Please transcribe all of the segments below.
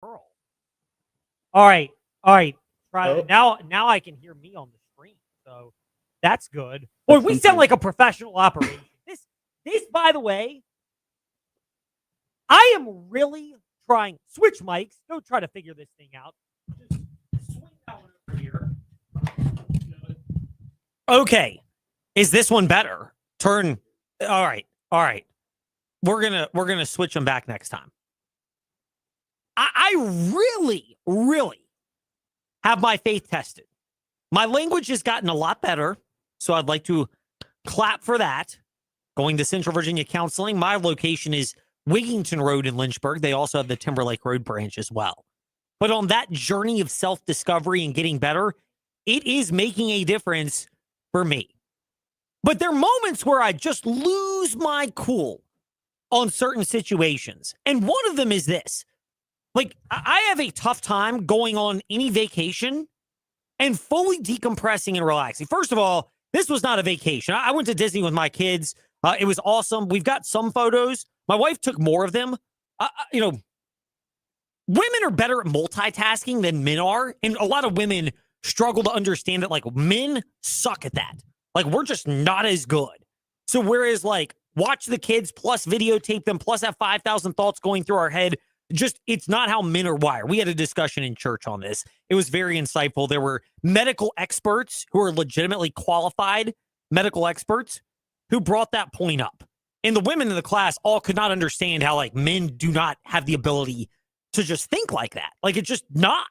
girl. All right. All right. Try Oh. now I can hear me on the screen. So that's good. Boy, That's we sound something. like a professional operation. This, by the way, I am really trying. Switch mics. Don't try to figure this thing out. Just swing that one over here. Okay. Is this one better? Turn. All right. All right. We're gonna switch them back next time. I really, really have my faith tested. My language has gotten a lot better, so I'd like to clap for that. Going to Central Virginia Counseling. My location is Wigington Road in Lynchburg. They also have the Timberlake Road branch as well. But on that journey of self-discovery and getting better, it is making a difference for me. But there are moments where I just lose my cool on certain situations. And one of them is this. Like, I have a tough time going on any vacation and fully decompressing and relaxing. First of all, this was not a vacation. I went to Disney with my kids. It was awesome. We've got some photos. My wife took more of them. Women are better at multitasking than men are. And a lot of women struggle to understand that, like, men suck at that. Like, we're just not as good. So whereas, like, watch the kids plus videotape them plus have 5,000 thoughts going through our head, just it's not how men are wired. We had a discussion in church on this. It was very insightful. There were medical experts who are legitimately qualified medical experts who brought that point up. And the women in the class all could not understand how, like, men do not have the ability to just think like that. Like, it's just not.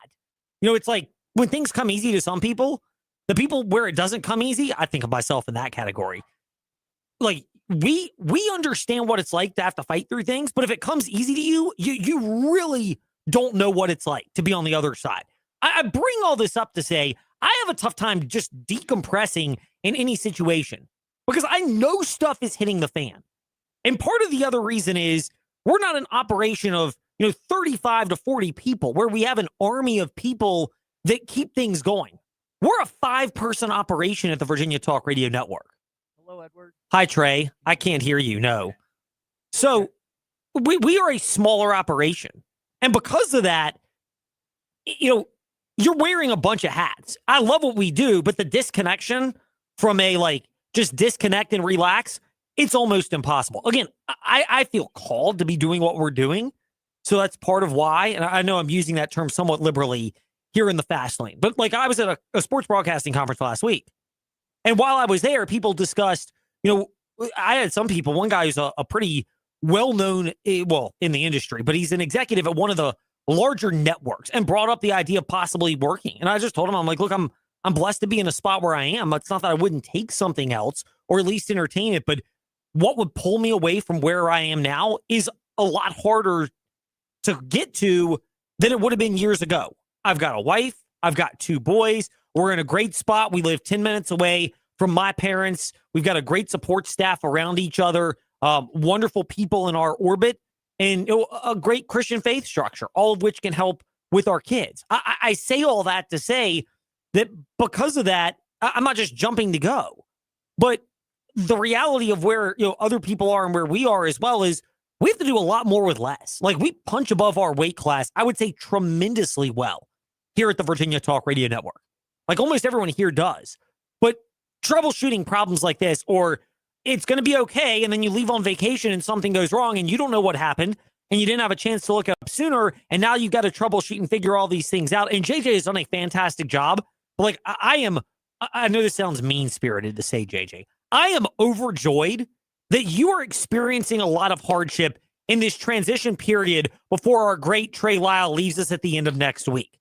You know, it's like when things come easy to some people, the people where it doesn't come easy, I think of myself in that category. Like, we understand what it's like to have to fight through things, but if it comes easy to you, you really don't know what it's like to be on the other side. I bring all this up to say I have a tough time just decompressing in any situation because I know stuff is hitting the fan. And part of the other reason is we're not an operation of, 35 to 40 people where we have an army of people that keep things going. We're a 5-person operation at the Virginia Talk Radio Network. Hello, Edward. Hi, Trey. I can't hear you. No. So we are a smaller operation. And because of that, you're wearing a bunch of hats. I love what we do, but the disconnection from just disconnect and relax, it's almost impossible. Again, I feel called to be doing what we're doing. So that's part of why. And I know I'm using that term somewhat liberally here in the fast lane. But like I was at a sports broadcasting conference last week. And while I was there, people discussed, I had some people, one guy who's a pretty well-known, in the industry, but he's an executive at one of the larger networks and brought up the idea of possibly working. And I just told him, I'm like, look, I'm blessed to be in a spot where I am. It's not that I wouldn't take something else or at least entertain it, but what would pull me away from where I am now is a lot harder to get to than it would have been years ago. I've got a wife. I've got 2 boys. We're in a great spot. We live 10 minutes away from my parents. We've got a great support staff around each other, wonderful people in our orbit, and a great Christian faith structure, all of which can help with our kids. I say all that to say that because of that, I'm not just jumping to go, but the reality of where other people are and where we are as well is we have to do a lot more with less. Like, we punch above our weight class, I would say tremendously well here at the Virginia Talk Radio Network. Like, almost everyone here does. But troubleshooting problems like this, or it's going to be okay, and then you leave on vacation and something goes wrong and you don't know what happened and you didn't have a chance to look it up sooner, and now you've got to troubleshoot and figure all these things out. And JJ has done a fantastic job. But like, I know this sounds mean-spirited to say, JJ. I am overjoyed that you are experiencing a lot of hardship in this transition period before our great Trey Lyle leaves us at the end of next week.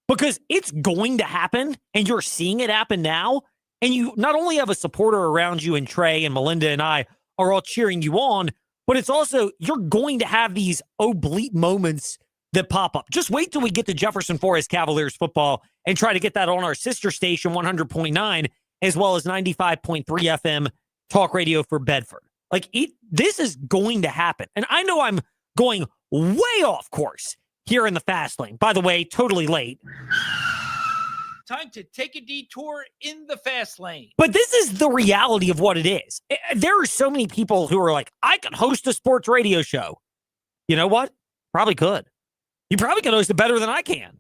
Because it's going to happen, and you're seeing it happen now, and you not only have a supporter around you, and Trey and Melinda and I are all cheering you on, but it's also, you're going to have these oblique moments that pop up. Just wait till we get to Jefferson Forest Cavaliers football and try to get that on our sister station, 100.9, as well as 95.3 FM talk radio for Bedford. Like, this is going to happen. And I know I'm going way off course here in the fast lane. By the way, totally late. Time to take a detour in the fast lane. But this is the reality of what it is. There are so many people who are like, I could host a sports radio show. You know what? Probably could. You probably can host it better than I can.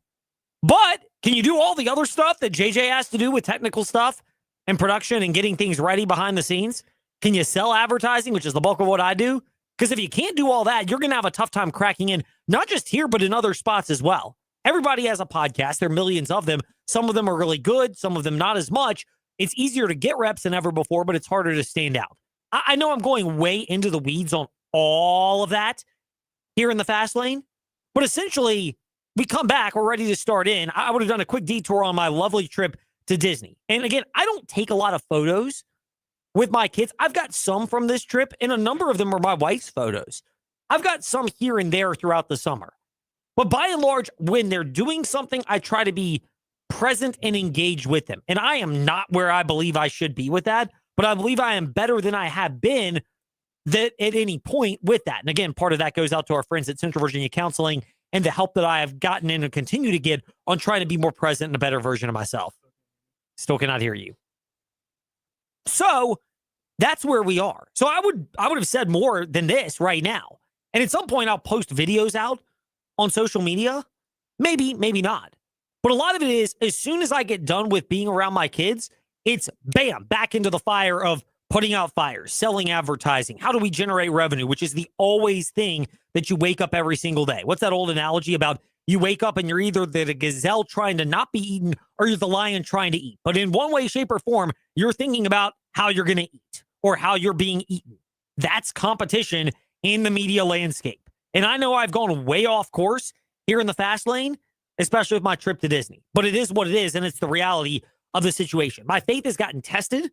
But can you do all the other stuff that JJ has to do with technical stuff and production and getting things ready behind the scenes? Can you sell advertising, which is the bulk of what I do? Because if you can't do all that, you're going to have a tough time cracking in, not just here, but in other spots as well. Everybody has a podcast. There are millions of them. Some of them are really good. Some of them not as much. It's easier to get reps than ever before, but it's harder to stand out. I know I'm going way into the weeds on all of that here in the fast lane, but essentially we come back. We're ready to start in. I would have done a quick detour on my lovely trip to Disney. And again, I don't take a lot of photos with my kids. I've got some from this trip, and a number of them are my wife's photos. I've got some here and there throughout the summer. But by and large, when they're doing something, I try to be present and engaged with them. And I am not where I believe I should be with that, but I believe I am better than I have been at any point with that. And again, part of that goes out to our friends at Central Virginia Counseling and the help that I have gotten in and continue to get on trying to be more present and a better version of myself. Still cannot hear you. So that's where we are. So I would have said more than this right now. And at some point I'll post videos out on social media. Maybe, maybe not. But a lot of it is, as soon as I get done with being around my kids, it's bam, back into the fire of putting out fires, selling advertising. How do we generate revenue, which is the always thing that you wake up every single day. What's that old analogy about you wake up and you're either the gazelle trying to not be eaten or you're the lion trying to eat. But in one way, shape, or form, you're thinking about how you're going to eat or how you're being eaten. That's competition in the media landscape. And I know I've gone way off course here in the fast lane, especially with my trip to Disney. But it is what it is, and it's the reality of the situation. My faith has gotten tested.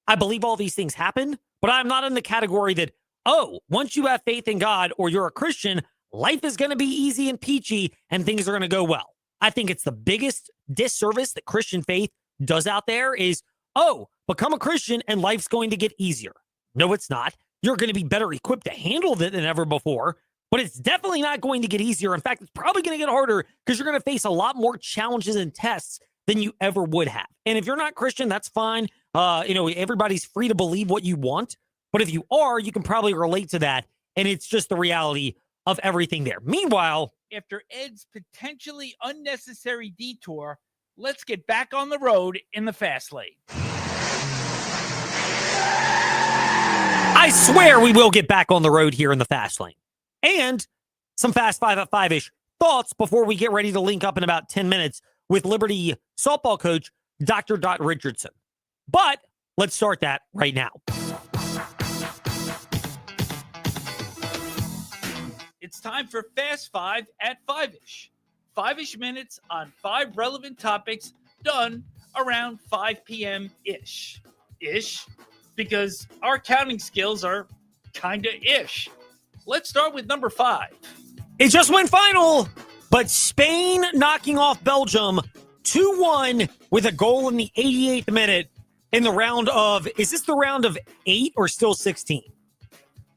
I believe all these things happen, but I'm not in the category that, oh, once you have faith in God or you're a Christian, life is going to be easy and peachy and things are going to go well. I think it's the biggest disservice that Christian faith does out there is, oh, become a Christian and life's going to get easier. No, it's not. You're going to be better equipped to handle it than ever before, but it's definitely not going to get easier. In fact, it's probably going to get harder because you're going to face a lot more challenges and tests than you ever would have. And if you're not Christian, that's fine. Everybody's free to believe what you want. But if you are, you can probably relate to that. And it's just the reality of everything there. Meanwhile, after Ed's potentially unnecessary detour, let's get back on the road in the fast lane. I swear we will get back on the road here in the fast lane. And some Fast Five at Five-ish thoughts before we get ready to link up in about 10 minutes with Liberty softball coach Dr. Dot Richardson. But let's start that right now. It's time for Fast Five at Five-ish. Five-ish minutes on 5 relevant topics done around 5 p.m.-ish. Ish, because our counting skills are kind of ish. Let's start with number 5. It just went final, but Spain knocking off Belgium 2-1 with a goal in the 88th minute in the round of, is this the round of 8 or still 16?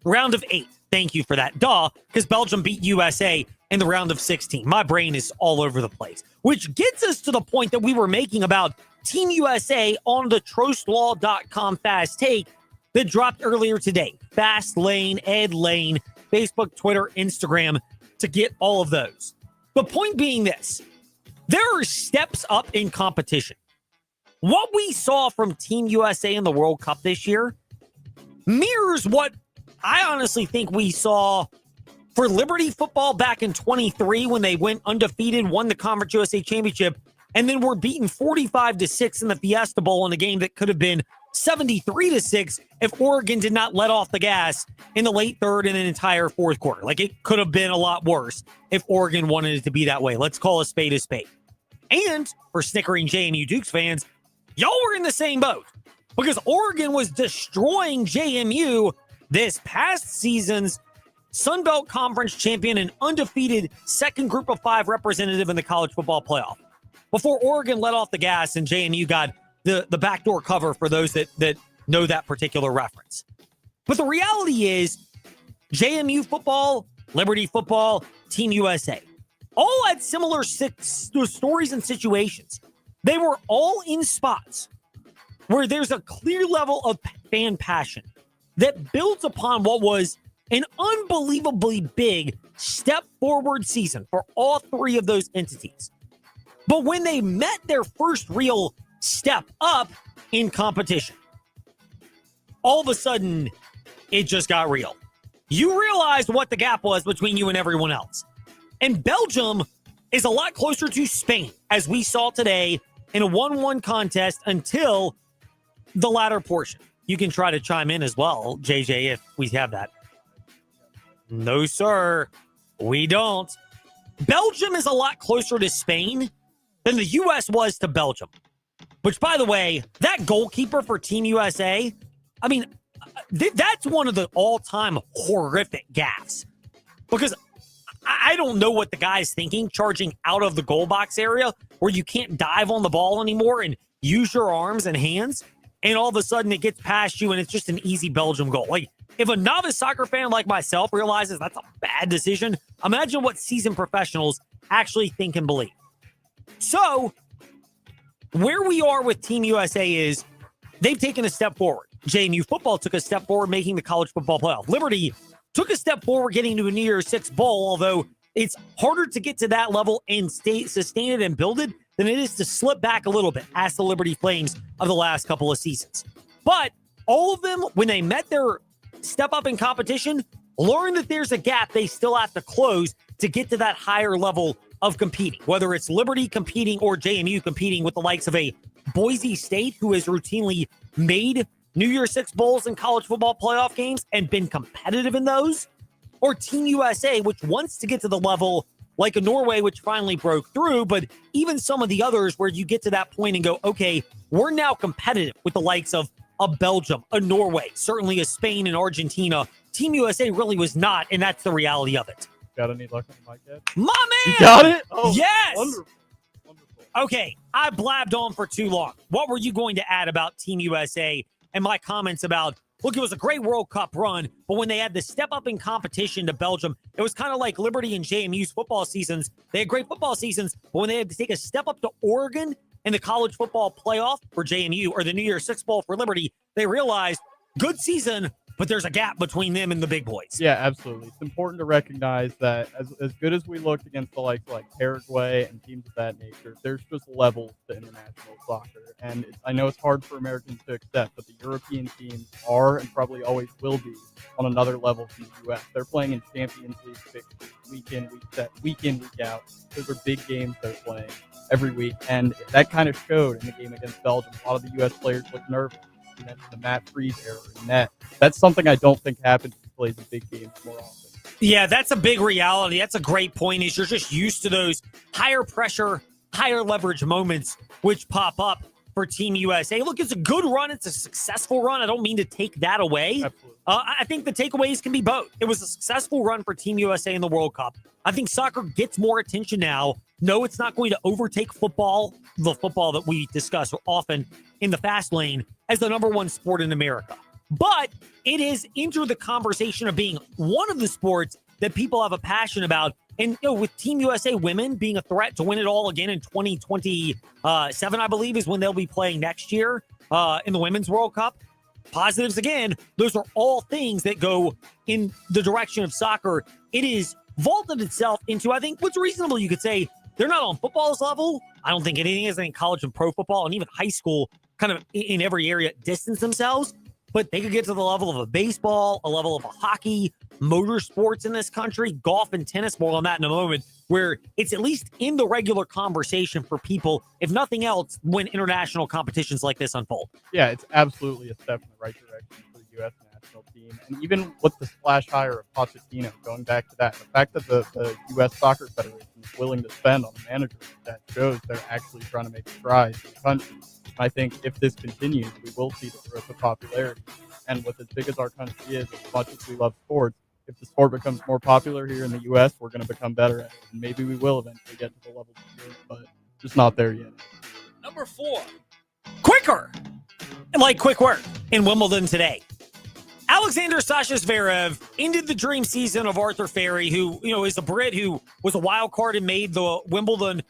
Round of 8. Thank you for that. Duh, because Belgium beat USA in the round of 16. My brain is all over the place, which gets us to the point that we were making about Team USA on the TrostLaw.com Fast Take that dropped earlier today. Fast Lane, Ed Lane, Facebook, Twitter, Instagram, to get all of those. The point being this, there are steps up in competition. What we saw from Team USA in the World Cup this year mirrors what I honestly think we saw for Liberty football back in 23 when they went undefeated, won the Conference USA Championship, and then were beaten 45-6 in the Fiesta Bowl in a game that could have been 73-6 if Oregon did not let off the gas in the late third and an entire fourth quarter. Like, it could have been a lot worse if Oregon wanted it to be that way. Let's call a spade a spade. And for snickering JMU Dukes fans, y'all were in the same boat because Oregon was destroying JMU, this past season's Sun Belt Conference champion and undefeated second group of 5 representative in the college football playoff. Before Oregon let off the gas and JMU got the backdoor cover for those that know that particular reference. But the reality is JMU football, Liberty football, Team USA, all had similar stories and situations. They were all in spots where there's a clear level of fan passion that builds upon what was An unbelievably big step forward season for all three of those entities. But when they met their first real step up in competition, all of a sudden, it just got real. You realized what the gap was between you and everyone else. And Belgium is a lot closer to Spain, as we saw today in a 1-1 contest until the latter portion. You can try to chime in as well, JJ, if we have that. No, sir, we don't. Belgium is a lot closer to Spain than the U.S. was to Belgium. Which, by the way, that goalkeeper for Team USA, I mean, that's one of the all-time horrific gaffes. Because I don't know what the guy's thinking, charging out of the goal box area where you can't dive on the ball anymore and use your arms and hands. And all of a sudden it gets past you and it's just an easy Belgium goal. Like, if a novice soccer fan like myself realizes that's a bad decision, imagine what seasoned professionals actually think and believe. So, where we are with Team USA is they've taken a step forward. JMU football took a step forward, making the college football playoff. Liberty took a step forward, getting to a New Year's Six bowl, although it's harder to get to that level and sustain it and build it than it is to slip back a little bit, as the Liberty Flames of the last couple of seasons. But all of them, when they met their step up in competition, learned that there's a gap they still have to close to get to that higher level of competing, whether it's Liberty competing or JMU competing with the likes of a Boise State, who has routinely made New Year's Six bowls in college football playoff games and been competitive in those, or Team USA, which wants to get to the level like a Norway, which finally broke through, but even some of the others where you get to that point and go, okay, we're now competitive with the likes of a Belgium, a Norway, certainly a Spain and Argentina. Team USA really was not, and that's the reality of it. Got any luck on the mic yet? My man! You got it? Oh, yes! Wonderful. Okay, I blabbed on for too long. What were you going to add about Team USA and my comments about, look, it was a great World Cup run, but when they had to step up in competition to Belgium, it was kind of like Liberty and JMU's football seasons. They had great football seasons, but when they had to take a step up to Oregon in the college football playoff for JMU or the New Year's Six Bowl for Liberty, they realized, good season, but there's a gap between them and the big boys. Yeah, absolutely. It's important to recognize that as good as we looked against the likes of like Paraguay and teams of that nature, there's just levels to international soccer. And I know it's hard for Americans to accept, but the European teams are and probably always will be on another level from the U.S. They're playing in Champions League fixtures week in, week out. Those are big games they're playing every week. And that kind of showed in the game against Belgium. A lot of the U.S. players looked nervous. You mentioned the Matt Freeze error in net. That's something I don't think happens when he plays in big games more often. Yeah, that's a big reality. That's a great point, is you're just used to those higher pressure, higher leverage moments which pop up for Team USA. Look, it's a good run. It's a successful run. I don't mean to take that away. Absolutely. I think the takeaways can be both. It was a successful run for Team USA in the World Cup. I think soccer gets more attention now. No, it's not going to overtake football, the football that we discuss often in the fast lane, as the number one sport in America. But it has entered the conversation of being one of the sports that people have a passion about. And with Team USA women being a threat to win it all again in 2027, I believe, is when they'll be playing next year in the Women's World Cup. Positives again, those are all things that go in the direction of soccer. It is vaulted itself into, I think, what's reasonable. You could say they're not on football's level. I don't think anything is. I think college and pro football and even high school kind of in every area distance themselves. But they could get to the level of a baseball, a level of a hockey, motorsports in this country, golf and tennis. More on that in a moment, where it's at least in the regular conversation for people, if nothing else, when international competitions like this unfold. Yeah, it's absolutely a step in the right direction for the U.S. national team. And even with the splash hire of Pochettino, going back to that, the fact that the U.S. Soccer Federation is willing to spend on a manager, that shows they're actually trying to make strides in the country. I think if this continues, we will see the growth of popularity. And with as big as our country is, as much as we love sports, if the sport becomes more popular here in the U.S., we're going to become better at it. And maybe we will eventually get to the level of Europe, but just not there yet. Number 4. Quicker, like quick work in Wimbledon today. Alexander Sasha Zverev ended the dream season of Arthur Ferry, who is a Brit who was a wild card and made the Wimbledon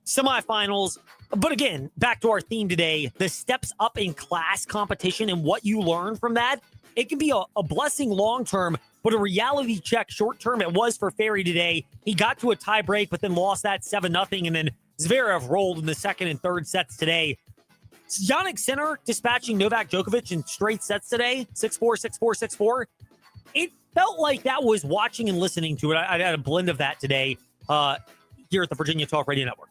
semifinals. But again, back to our theme today, the steps up in class competition and what you learn from that, it can be a blessing long-term, but a reality check short-term. It was for Ferry today. He got to a tie break, but then lost that 7-0, and then Zverev rolled in the second and third sets today. Jannik Sinner dispatching Novak Djokovic in straight sets today, 6-4, 6-4, 6-4. It felt like that was watching and listening to it. I had a blend of that today here at the Virginia Talk Radio Network.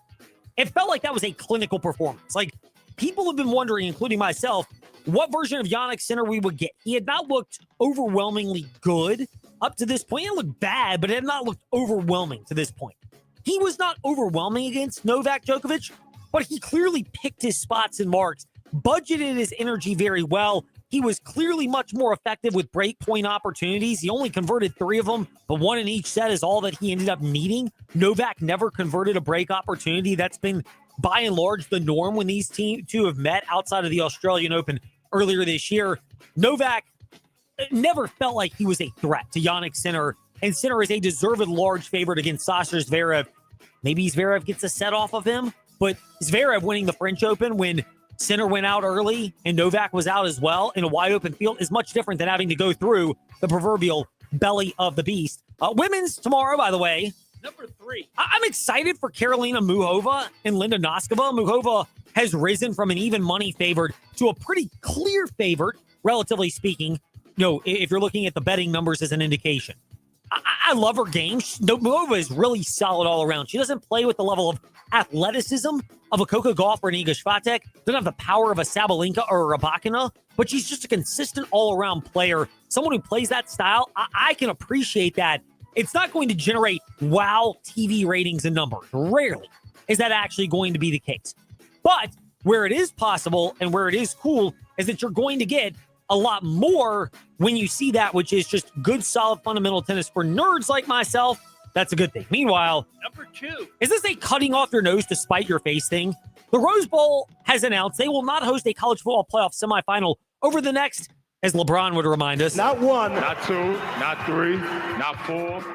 It felt like that was a clinical performance. Like, people have been wondering, including myself, what version of Jannik Sinner we would get. He had not looked overwhelmingly good up to this point. He didn't look bad, but it had not looked overwhelming to this point. He was not overwhelming against Novak Djokovic, but he clearly picked his spots and marks, budgeted his energy very well. He was clearly much more effective with break point opportunities. He only converted 3 of them, but 1 in each set is all that he ended up needing. Novak never converted a break opportunity. That's been, by and large, the norm when these two have met outside of the Australian Open earlier this year. Novak never felt like he was a threat to Jannik Sinner, and Sinner is a deserved large favorite against Sasha Zverev. Maybe Zverev gets a set off of him, but Zverev winning the French Open when Sinner went out early and Novak was out as well in a wide open field is much different than having to go through the proverbial belly of the beast. Women's tomorrow, by the way. Number 3. I'm excited for Karolina Muchova and Linda Noskova. Muchova has risen from an even money favorite to a pretty clear favorite, relatively speaking. If you're looking at the betting numbers as an indication. I love her game. Muchova is really solid all around. She doesn't play with the level of athleticism of a Coco Gauff or an Iga Swiatek. Doesn't have the power of a Sabalenka or a Rybakina, but she's just a consistent all-around player. Someone who plays that style, I can appreciate that. It's not going to generate wow TV ratings and numbers. Rarely is that actually going to be the case. But where it is possible and where it is cool is that you're going to get a lot more when you see that, which is just good, solid, fundamental tennis for nerds like myself. That's a good thing. Meanwhile, Number 2. is this a cutting off your nose to spite your face thing? The Rose Bowl has announced they will not host a college football playoff semifinal over the next, as LeBron would remind us, Not 1, not 2, not 3, not 4.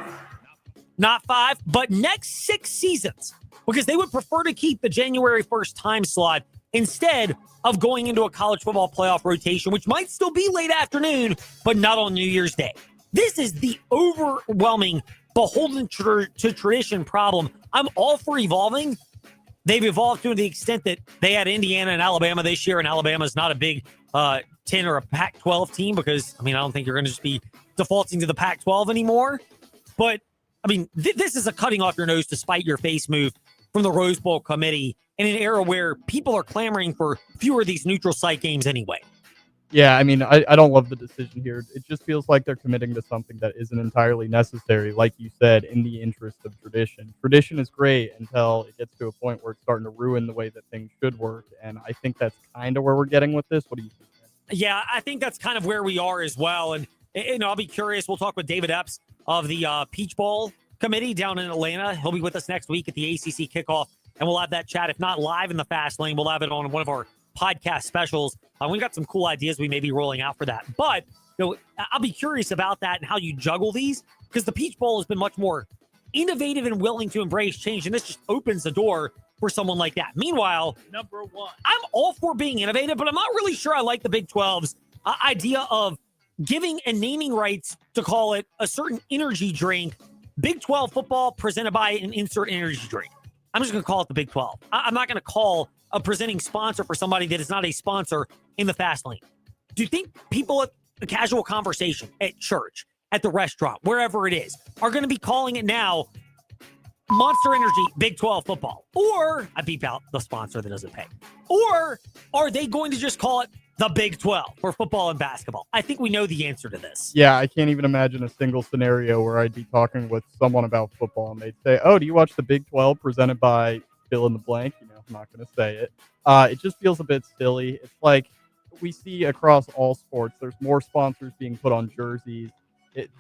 not 5, but next 6 seasons, because they would prefer to keep the January 1st time slot instead of going into a college football playoff rotation, which might still be late afternoon, but not on New Year's Day. This is the overwhelming beholden to tradition problem. I'm all for evolving. They've evolved to the extent that they had Indiana and Alabama this year, and Alabama's not a big 10 or a Pac-12 team because, I don't think you're going to just be defaulting to the Pac-12 anymore. But, this is a cutting off your nose to spite your face move from the Rose Bowl committee in an era where people are clamoring for fewer of these neutral site games anyway. Yeah, I don't love the decision here. It just feels like they're committing to something that isn't entirely necessary, like you said, in the interest of tradition. Tradition is great until it gets to a point where it's starting to ruin the way that things should work, and I think that's kind of where we're getting with this. What do you think? Yeah, I think that's kind of where we are as well, and I'll be curious. We'll talk with David Epps of the Peach Bowl committee down in Atlanta. He'll be with us next week at the ACC kickoff, and we'll have that chat. If not live in the Fast Lane, we'll have it on one of our podcast specials. We've got some cool ideas we may be rolling out for that. But I'll be curious about that and how you juggle these, because the Peach Bowl has been much more innovative and willing to embrace change, and this just opens the door for someone like that. Meanwhile, Number 1. I'm all for being innovative, but I'm not really sure I like the Big 12's idea of giving and naming rights to call it a certain energy drink. Big 12 football presented by an insert energy drink. I'm just going to call it the Big 12. I'm not going to call a presenting sponsor for somebody that is not a sponsor in the Fast Lane. Do you think people at a casual conversation, at church, at the restaurant, wherever it is, are going to be calling it now Monster Energy Big 12 football? Or, I beep out the sponsor that doesn't pay. Or are they going to just call it the Big 12 for football and basketball? I think we know the answer to this. Yeah, I can't even imagine a single scenario where I'd be talking with someone about football and they'd say, oh, do you watch the Big 12 presented by fill in the blank? I'm not going to say it. It just feels a bit silly. It's like we see across all sports, there's more sponsors being put on jerseys.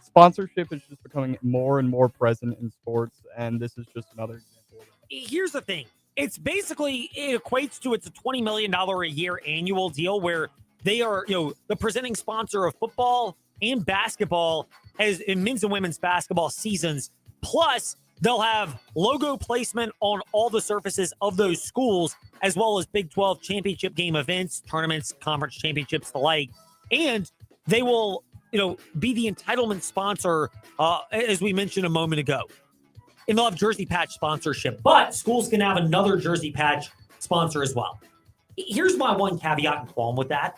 Sponsorship is just becoming more and more present in sports, and this is just another example of that. Here's the thing. It equates to, it's a $20 million a year annual deal where they are, the presenting sponsor of football and basketball in men's and women's basketball seasons. Plus, They'll have logo placement on all the surfaces of those schools, as well as Big 12 championship game events, tournaments, conference championships, the like. And they will, be the entitlement sponsor, as we mentioned a moment ago. And they'll have jersey patch sponsorship, but schools can have another jersey patch sponsor as well. Here's my one caveat and qualm with that.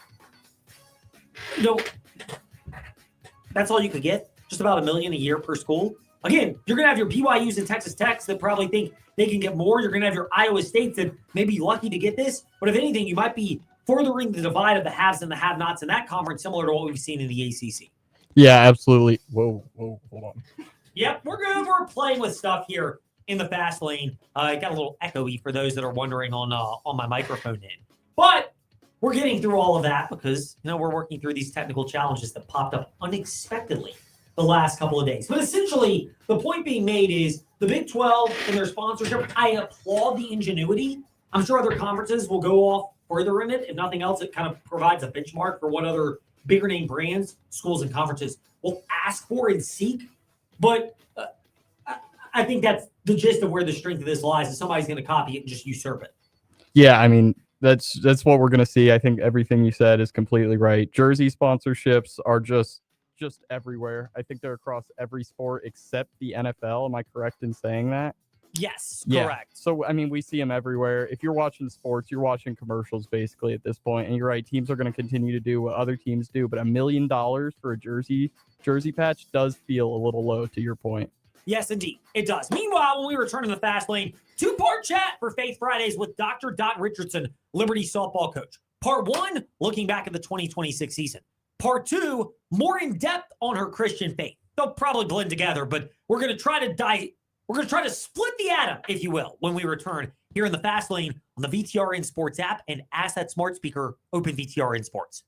That's all you could get, just about $1 million a year per school. Again, you're going to have your BYUs and Texas Techs that probably think they can get more. You're going to have your Iowa States that may be lucky to get this. But if anything, you might be furthering the divide of the haves and the have-nots in that conference, similar to what we've seen in the ACC. Yeah, absolutely. Whoa, hold on. Yep, we're playing with stuff here in the fast lane. It got a little echoey for those that are wondering on my microphone end. But we're getting through all of that because, we're working through these technical challenges that popped up unexpectedly the last couple of days. But essentially, the point being made is the Big 12 and their sponsorship, I applaud the ingenuity. I'm sure other conferences will go off further in it. If nothing else, it kind of provides a benchmark for what other bigger name brands, schools, and conferences will ask for and seek. But I think that's the gist of where the strength of this lies, is somebody's going to copy it and just usurp it. Yeah, I mean, that's what we're going to see. I think everything you said is completely right. Jersey sponsorships are just everywhere. I think they're across every sport except the NFL. Am I correct in saying that? Yes, Yeah. correct. So, I mean, we see them everywhere. If you're watching sports, you're watching commercials basically at this point. And you're right, teams are going to continue to do what other teams do. But $1 million for a jersey patch does feel a little low, to your point. Yes, indeed. It does. Meanwhile, when we return in the fast lane, 2-part chat for Faith Fridays with Dr. Dot Richardson, Liberty softball coach. Part 1, looking back at the 2026 season. Part 2, more in depth on her Christian faith. They'll probably blend together, but we're going to try to split the atom, if you will, when we return here in the fast lane on the VTRN Sports app and Asset Smart Speaker Open VTRN Sports.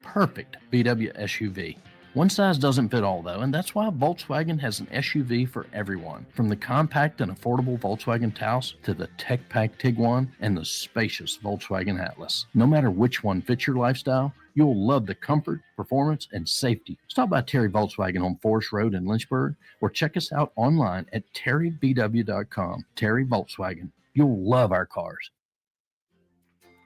Perfect VW SUV. One size doesn't fit all, though, and that's why Volkswagen has an SUV for everyone. From the compact and affordable Volkswagen Taos to the tech-packed Tiguan and the spacious Volkswagen Atlas. No matter which one fits your lifestyle, you'll love the comfort, performance, and safety. Stop by Terry Volkswagen on Forest Road in Lynchburg or check us out online at terrybw.com. Terry Volkswagen. You'll love our cars.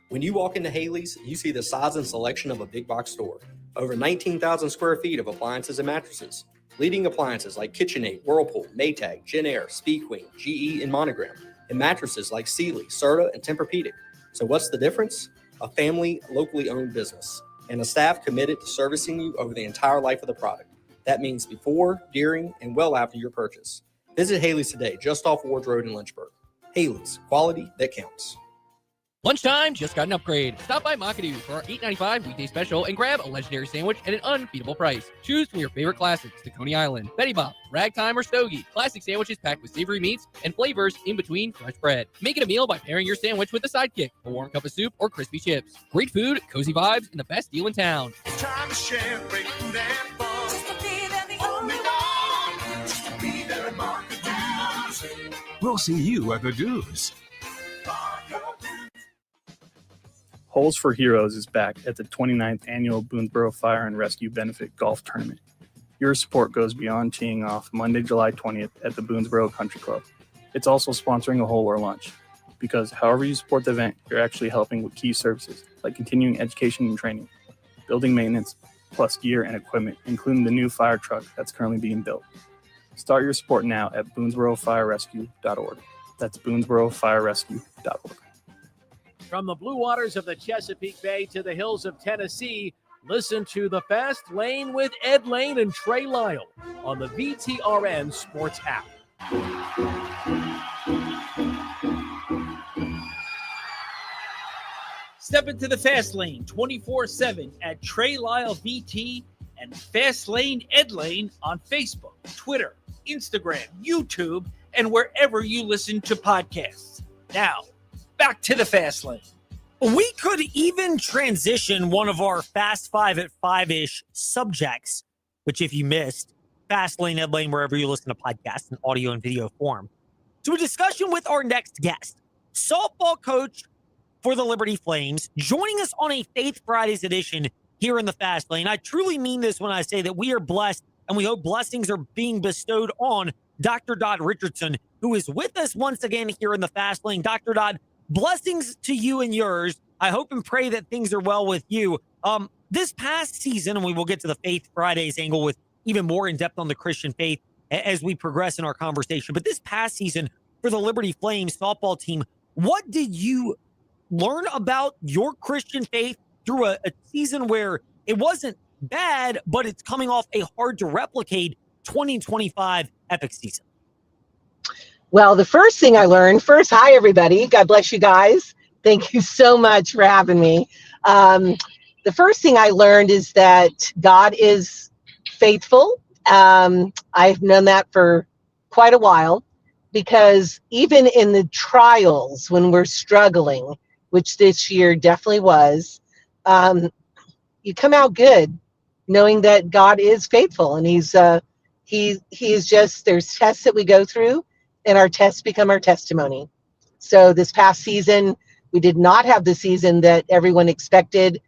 When you walk into Haley's, you see the size and selection of a big box store. Over 19,000 square feet of appliances and mattresses. Leading appliances like KitchenAid, Whirlpool, Maytag, Genair, Speed Queen, GE, and Monogram. And mattresses like Sealy, Serta, and Tempur-Pedic. So what's the difference? A family, locally owned business. And a staff committed to servicing you over the entire life of the product. That means before, during, and well after your purchase. Visit Haley's today, just off Ward Road in Lynchburg. Haley's, quality that counts. Lunchtime just got an upgrade. Stop by Makadu for our $8.95 weekday special and grab a legendary sandwich at an unbeatable price. Choose from your favorite classics to Coney Island, Betty Bop, Ragtime, or Stogie. Classic sandwiches packed with savory meats and flavors in between fresh bread. Make it a meal by pairing your sandwich with a sidekick, a warm cup of soup, or crispy chips. Great food, cozy vibes, and the best deal in town. It's time to share great food and fun. Just to be there, the only one. Just to be there at Market. We'll see you at the Dues. Holes for Heroes is back at the 29th Annual Boonesboro Fire and Rescue Benefit Golf Tournament. Your support goes beyond teeing off Monday, July 20th at the Boonesboro Country Club. It's also sponsoring a hole or lunch, because however you support the event, you're actually helping with key services like continuing education and training, building maintenance, plus gear and equipment, including the new fire truck that's currently being built. Start your support now at BoonesboroFireRescue.org. That's BoonesboroFireRescue.org. From the blue waters of the Chesapeake Bay to the hills of Tennessee, listen to The Fast Lane with Ed Lane and Trey Lyle on the VTRN Sports app. Step into the Fast Lane 24/7 at Trey Lyle VT and Fast Lane Ed Lane on Facebook, Twitter, Instagram, YouTube, and wherever you listen to podcasts. Now, back to the Fast Lane. We could even transition one of our Fast Five at 5-ish subjects, which if you missed, Fast Lane, Ed Lane, wherever you listen to podcasts in audio and video form, to a discussion with our next guest, softball coach for the Liberty Flames, joining us on a Faith Fridays edition here in the Fast Lane. I truly mean this when I say that we are blessed, and we hope blessings are being bestowed on Dr. Dodd Richardson, who is with us once again here in the Fast Lane. Dr. Dodd, blessings to you and yours. I hope and pray that things are well with you. This past season, and we will get to the Faith Fridays angle with even more in depth on the Christian faith as we progress in our conversation. But this past season for the Liberty Flames softball team, what did you learn about your Christian faith through a season where it wasn't bad, but it's coming off a hard to replicate 2025 epic season? Well, the first thing I learned, hi, everybody. God bless you guys. Thank you so much for having me. The first thing I learned is that God is faithful. I've known that for quite a while, because even in the trials when we're struggling, which this year definitely was, you come out good knowing that God is faithful, and he is just, there's tests that we go through, and our tests become our testimony. So this past season, we did not have the season that everyone expected,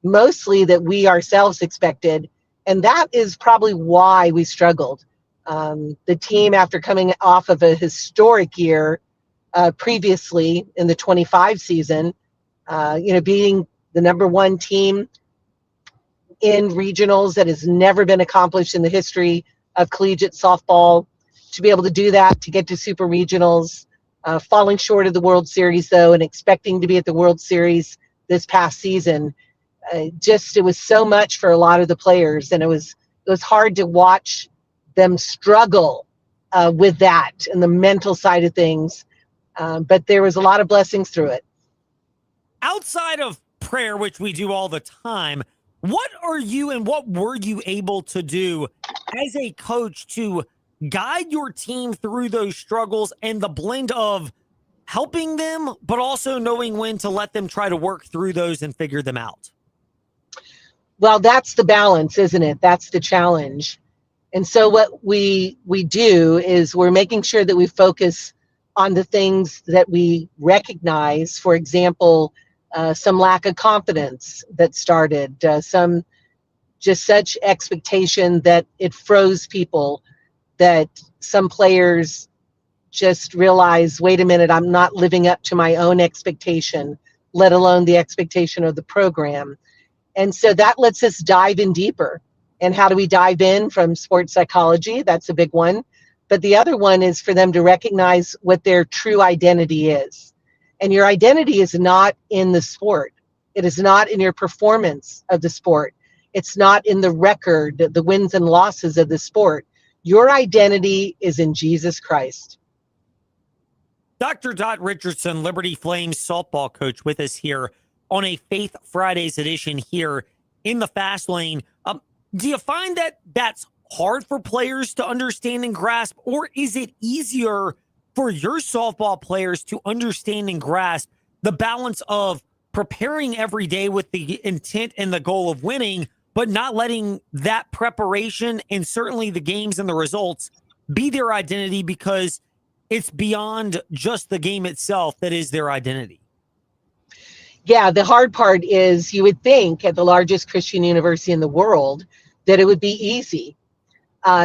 mostly that we ourselves expected. And that is probably why we struggled. The team, after coming off of a historic year previously in the 25 season, being the number one team in regionals that has never been accomplished in the history of collegiate softball, to be able to do that, to get to super regionals, falling short of the World Series though, and expecting to be at the World Series this past season. It was so much for a lot of the players, and it was hard to watch them struggle with that and the mental side of things. But there was a lot of blessings through it. Outside of prayer, which we do all the time, what are you and what were you able to do as a coach to guide your team through those struggles and the blend of helping them, but also knowing when to let them try to work through those and figure them out? Well, that's the balance, isn't it? That's the challenge. And so what we do is we're making sure that we focus on the things that we recognize. For example, some lack of confidence that started, some just such expectation that it froze people, that some players just realize, wait a minute, I'm not living up to my own expectation, let alone the expectation of the program. And so that lets us dive in deeper. And how do we dive in? From sports psychology, that's a big one. But the other one is for them to recognize what their true identity is. And your identity is not in the sport. It is not in your performance of the sport. It's not in the record, the wins and losses of the sport. Your identity is in Jesus Christ. Dr. Dodd Richardson, Liberty Flames softball coach, with us here on a Faith Fridays edition here in the Fast Lane. Do you find that that's hard for players to understand and grasp, or is it easier for your softball players to understand and grasp the balance of preparing every day with the intent and the goal of winning, but not letting that preparation and certainly the games and the results be their identity, because it's beyond just the game itself that is their identity? Yeah, the hard part is, you would think at the largest Christian university in the world that it would be easy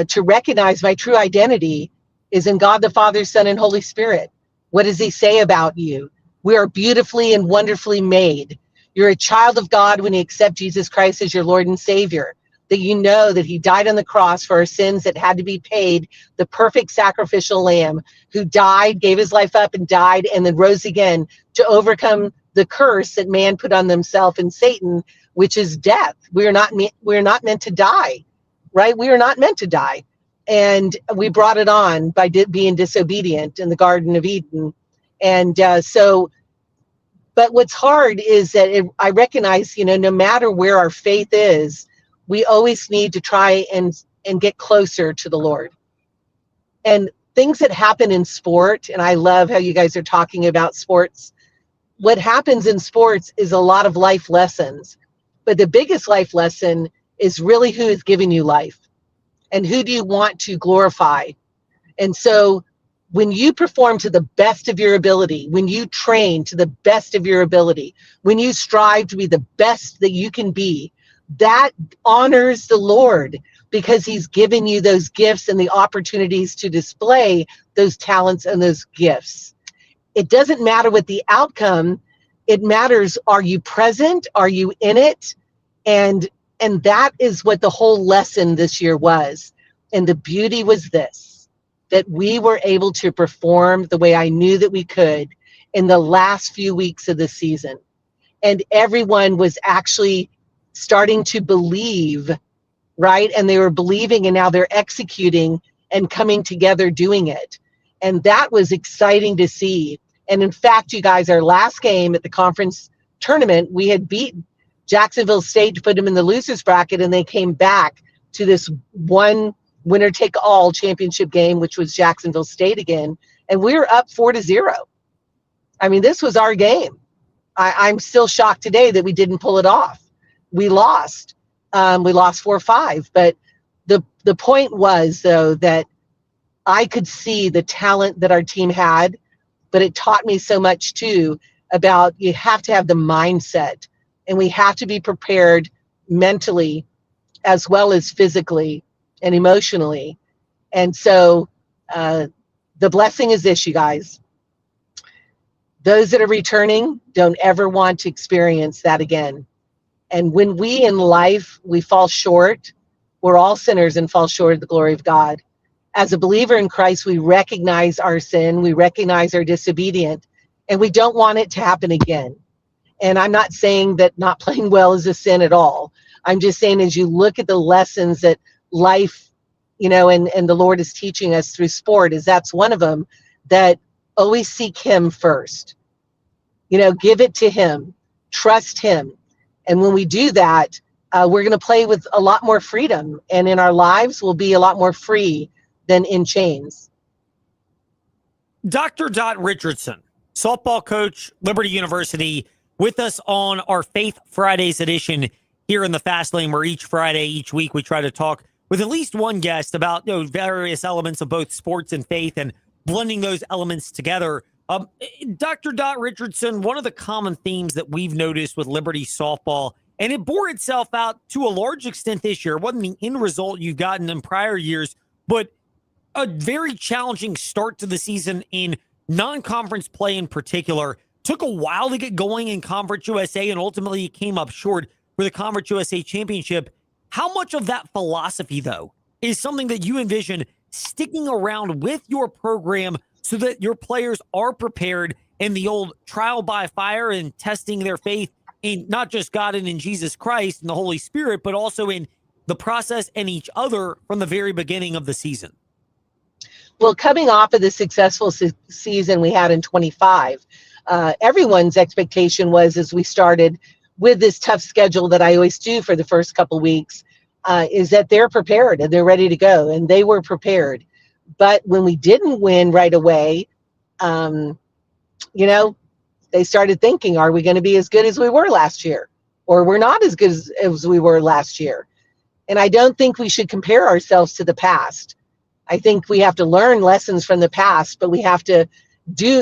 to recognize my true identity is in God the Father, Son, and Holy Spirit. What does he say about you? We are beautifully and wonderfully made. You're a child of God when you accept Jesus Christ as your Lord and Savior. That you know that he died on the cross for our sins that had to be paid, the perfect sacrificial lamb who died, gave his life up and died, and then rose again to overcome the curse that man put on themselves and Satan, which is death. We're not meant to die, right? We are not meant to die. And we brought it on by being disobedient in the Garden of Eden. And but what's hard is that I recognize, no matter where our faith is, we always need to try and get closer to the Lord. And things that happen in sport, and I love how you guys are talking about sports. What happens in sports is a lot of life lessons, but the biggest life lesson is really who is giving you life and who do you want to glorify. And so when you perform to the best of your ability, when you train to the best of your ability, when you strive to be the best that you can be, that honors the Lord, because he's given you those gifts and the opportunities to display those talents and those gifts. It doesn't matter what the outcome. It matters, are you present? Are you in it? And that is what the whole lesson this year was. And the beauty was this, that we were able to perform the way I knew that we could in the last few weeks of the season. And everyone was actually starting to believe, right? And they were believing, and now they're executing and coming together doing it. And that was exciting to see. And in fact, you guys, our last game at the conference tournament, we had beaten Jacksonville State to put them in the losers bracket, and they came back to this one winner take all championship game, which was Jacksonville State again. And we were up 4-0. I mean, this was our game. I'm still shocked today that we didn't pull it off. We lost. We lost 4-5. But the point was, though, that I could see the talent that our team had, but it taught me so much, too, about you have to have the mindset, and we have to be prepared mentally as well as physically and emotionally. And so the blessing is this, you guys. Those that are returning don't ever want to experience that again. And when we in life, we fall short, we're all sinners and fall short of the glory of God. As a believer in Christ, we recognize our sin, we recognize our disobedience, and we don't want it to happen again. And I'm not saying that not playing well is a sin at all. I'm just saying, as you look at the lessons that life, and the Lord is teaching us through sport, is that's one of them, that always seek him first. Give it to him, trust him. And when we do that, we're going to play with a lot more freedom, and in our lives we'll be a lot more free than in chains. Dr. Dot Richardson, softball coach, Liberty University, with us on our Faith Fridays edition here in the Fast Lane, where each Friday, each week, we try to talk with at least one guest about various elements of both sports and faith and blending those elements together. Dr. Dot Richardson, one of the common themes that we've noticed with Liberty softball, and it bore itself out to a large extent this year, it wasn't the end result you've gotten in prior years, but a very challenging start to the season in non-conference play in particular. Took a while to get going in Conference USA, and ultimately it came up short for the Conference USA Championship. How much of that philosophy, though, is something that you envision sticking around with your program so that your players are prepared in the old trial by fire and testing their faith in not just God and in Jesus Christ and the Holy Spirit, but also in the process and each other from the very beginning of the season? Well, coming off of the successful season we had in 25, everyone's expectation was, as we started with this tough schedule that I always do for the first couple weeks, is that they're prepared and they're ready to go, and they were prepared. But when we didn't win right away, they started thinking, are we going to be as good as we were last year? Or we're not as good as we were last year. And I don't think we should compare ourselves to the past. I think we have to learn lessons from the past, but we have to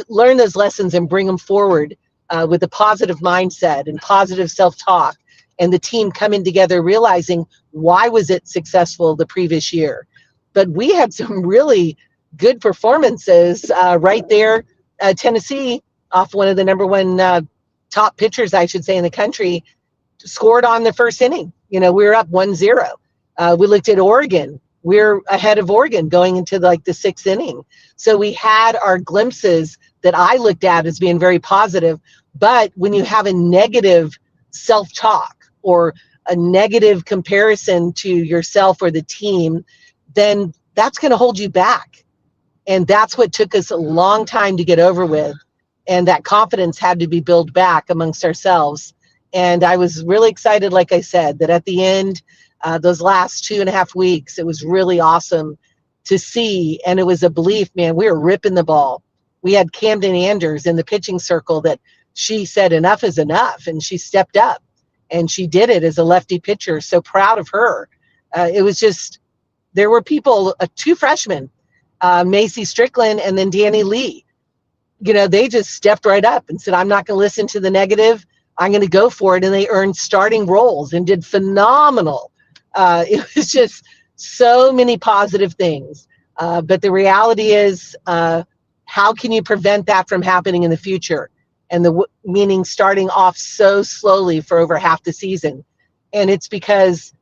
learn those lessons and bring them forward with a positive mindset and positive self-talk, and the team coming together, realizing why was it successful the previous year. But we had some really good performances right there. Tennessee, off one of the number one top pitchers, I should say, in the country, scored on the first inning. We were up 1-0. We looked at Oregon. We're ahead of Oregon going into the sixth inning. So we had our glimpses that I looked at as being very positive. But when you have a negative self-talk or a negative comparison to yourself or the team, then that's going to hold you back. And that's what took us a long time to get over with. And that confidence had to be built back amongst ourselves. And I was really excited, like I said, that at the end, those last 2.5 weeks, it was really awesome to see. And it was a belief, man, we were ripping the ball. We had Camden Anders in the pitching circle that she said enough is enough. And she stepped up and she did it as a lefty pitcher. So proud of her. It was just, there were people, 2 freshmen, Macy Strickland and then Danny Lee. They just stepped right up and said, I'm not going to listen to the negative. I'm going to go for it. And they earned starting roles and did phenomenal. It was just so many positive things. But the reality is, how can you prevent that from happening in the future? And meaning starting off so slowly for over half the season. And it's because